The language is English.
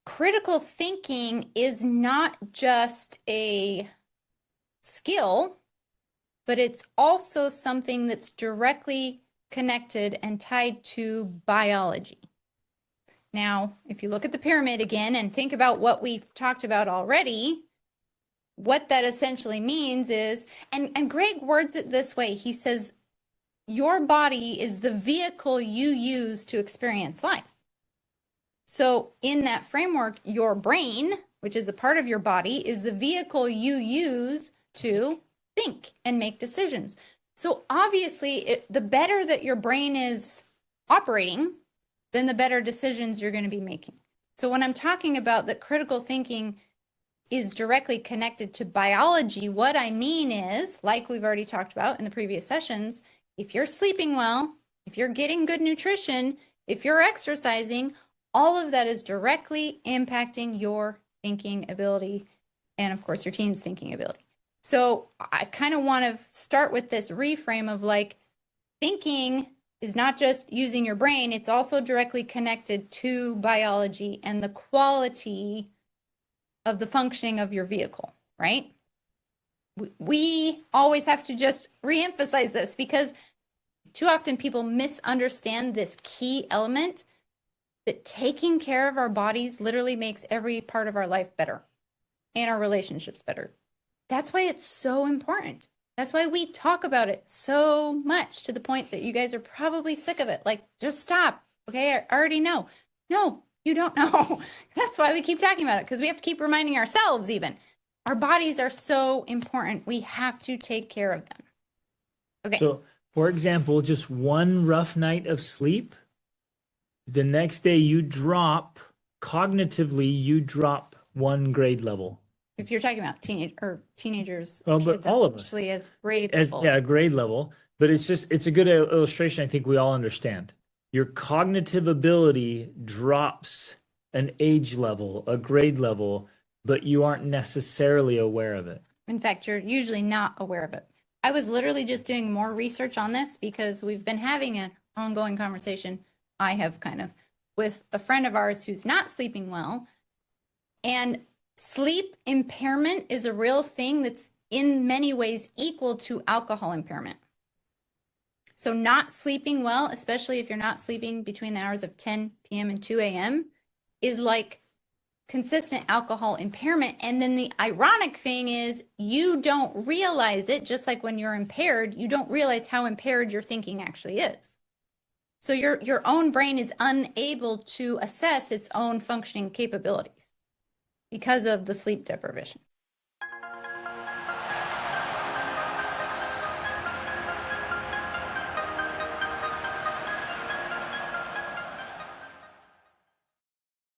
Critical thinking is not just a skill, but it's also something that's directly connected and tied to biology. Now, if you look at the pyramid again and think about what we've talked about already, what that essentially means is, and Greg words it this way, he says, your body is the vehicle you use to experience life. So in that framework, your brain, which is a part of your body, is the vehicle you use to think and make decisions. So obviously, the better that your brain is operating, then the better decisions you're going to be making. So when I'm talking about that critical thinking is directly connected to biology, what I mean is, like we've already talked about in the previous sessions, if you're sleeping well, if you're getting good nutrition, if you're exercising, all of that is directly impacting your thinking ability and, of course, your team's thinking ability. So I kind of want to start with this reframe of like thinking is not just using your brain, it's also directly connected to biology and the quality of the functioning of your vehicle, right? We always have to just reemphasize this because too often people misunderstand this key element that taking care of our bodies literally makes every part of our life better and our relationships better. That's why it's so important. That's why we talk about it so much to the point that you guys are probably sick of it. Like, just stop. Okay, I already know. No, you don't know. That's why we keep talking about it, because we have to keep reminding ourselves even. Our bodies are so important. We have to take care of them. Okay. So, for example, just one rough night of sleep, the next day you drop, cognitively, you drop 1 grade level. If you're talking about teenagers, Well, kids, but all of us, actually as grade level. yeah, grade level. But it's a good illustration. I think we all understand. Your cognitive ability drops an age level, a grade level, but you aren't necessarily aware of it. In fact, you're usually not aware of it. I was literally just doing more research on this because we've been having an ongoing conversation. I have kind of with a friend of ours who's not sleeping well, and sleep impairment is a real thing that's in many ways equal to alcohol impairment. So not sleeping well, especially if you're not sleeping between the hours of 10 p.m. and 2 a.m., is like consistent alcohol impairment. And then the ironic thing is you don't realize it, just like when you're impaired, you don't realize how impaired your thinking actually is. So your own brain is unable to assess its own functioning capabilities because of the sleep deprivation.